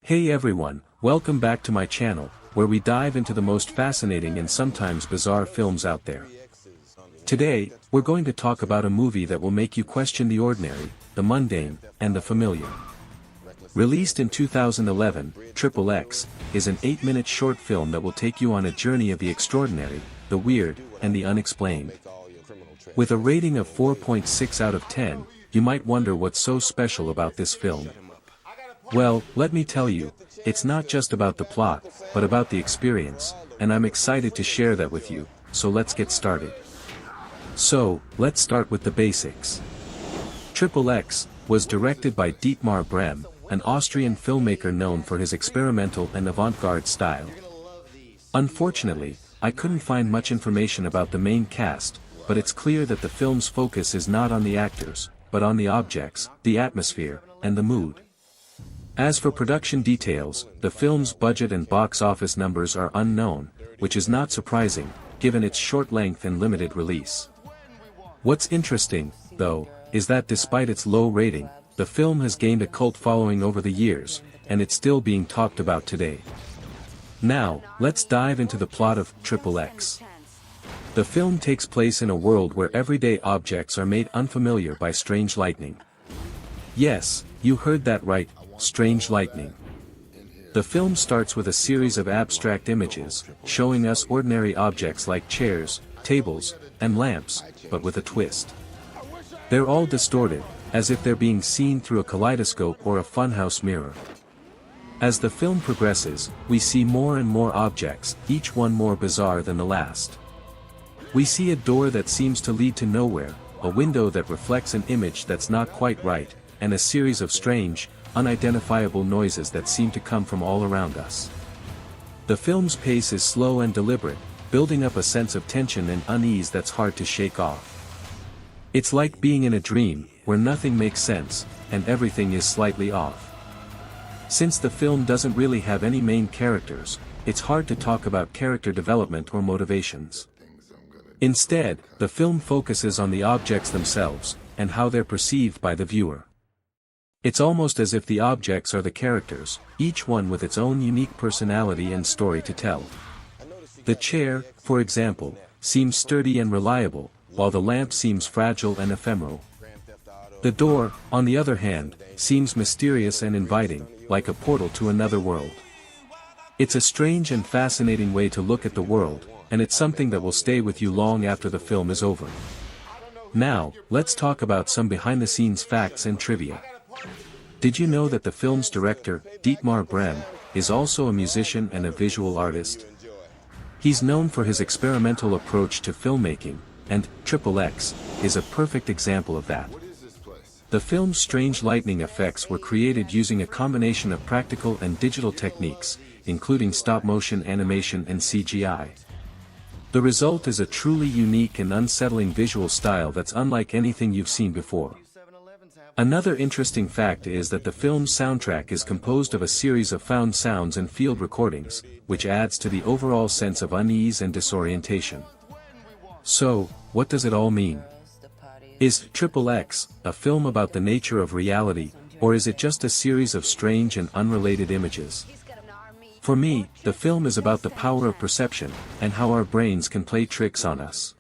Hey everyone, welcome back to my channel, where we dive into the most fascinating and sometimes bizarre films out there. Today, we're going to talk about a movie that will make you question the ordinary, the mundane, and the familiar. Released in 2011, XXX is an 8-minute short film that will take you on a journey of the extraordinary, the weird, and the unexplained. With a rating of 4.6 out of 10, you might wonder what's so special about this film. Well, let me tell you, it's not just about the plot, but about the experience, and I'm excited to share that with you, so let's get started. So, let's start with the basics. XXX was directed by Dietmar Brehm, an Austrian filmmaker known for his experimental and avant-garde style. Unfortunately, I couldn't find much information about the main cast, but it's clear that the film's focus is not on the actors, but on the objects, the atmosphere, and the mood. As for production details, the film's budget and box office numbers are unknown, which is not surprising, given its short length and limited release. What's interesting, though, is that despite its low rating, the film has gained a cult following over the years, and it's still being talked about today. Now, let's dive into the plot of XXX. The film takes place in a world where everyday objects are made unfamiliar by strange lightning. Yes, you heard that right, strange lightning. The film starts with a series of abstract images, showing us ordinary objects like chairs, tables, and lamps, but with a twist. They're all distorted, as if they're being seen through a kaleidoscope or a funhouse mirror. As the film progresses, we see more and more objects, each one more bizarre than the last. We see a door that seems to lead to nowhere, a window that reflects an image that's not quite right, and a series of strange, unidentifiable noises that seem to come from all around us. The film's pace is slow and deliberate, building up a sense of tension and unease that's hard to shake off. It's like being in a dream, where nothing makes sense, and everything is slightly off. Since the film doesn't really have any main characters, it's hard to talk about character development or motivations. Instead, the film focuses on the objects themselves, and how they're perceived by the viewer. It's almost as if the objects are the characters, each one with its own unique personality and story to tell. The chair, for example, seems sturdy and reliable, while the lamp seems fragile and ephemeral. The door, on the other hand, seems mysterious and inviting, like a portal to another world. It's a strange and fascinating way to look at the world, and it's something that will stay with you long after the film is over. Now, let's talk about some behind-the-scenes facts and trivia. Did you know that the film's director, Dietmar Brehm, is also a musician and a visual artist? He's known for his experimental approach to filmmaking, and XXX is a perfect example of that. The film's strange lightning effects were created using a combination of practical and digital techniques, including stop-motion animation and CGI. The result is a truly unique and unsettling visual style that's unlike anything you've seen before. Another interesting fact is that the film's soundtrack is composed of a series of found sounds and field recordings, which adds to the overall sense of unease and disorientation. So, what does it all mean? Is XXX a film about the nature of reality, or is it just a series of strange and unrelated images? For me, the film is about the power of perception, and how our brains can play tricks on us.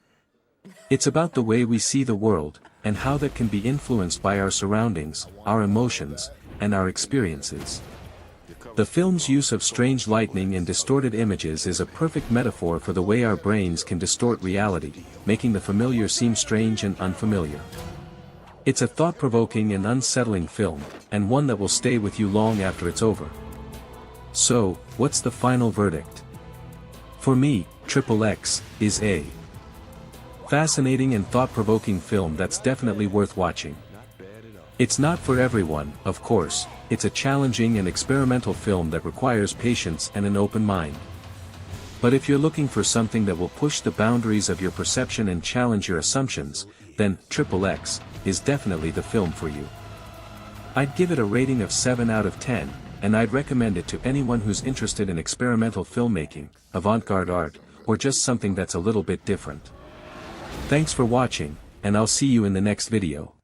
It's about the way we see the world, and how that can be influenced by our surroundings, our emotions, and our experiences. The film's use of strange lightning and distorted images is a perfect metaphor for the way our brains can distort reality, making the familiar seem strange and unfamiliar. It's a thought-provoking and unsettling film, and one that will stay with you long after it's over. So, what's the final verdict? For me, XXX is a fascinating and thought-provoking film that's definitely worth watching. It's not for everyone, of course. It's a challenging and experimental film that requires patience and an open mind. But if you're looking for something that will push the boundaries of your perception and challenge your assumptions, then XXX is definitely the film for you. I'd give it a rating of 7 out of 10, and I'd recommend it to anyone who's interested in experimental filmmaking, avant-garde art, or just something that's a little bit different. Thanks for watching, and I'll see you in the next video.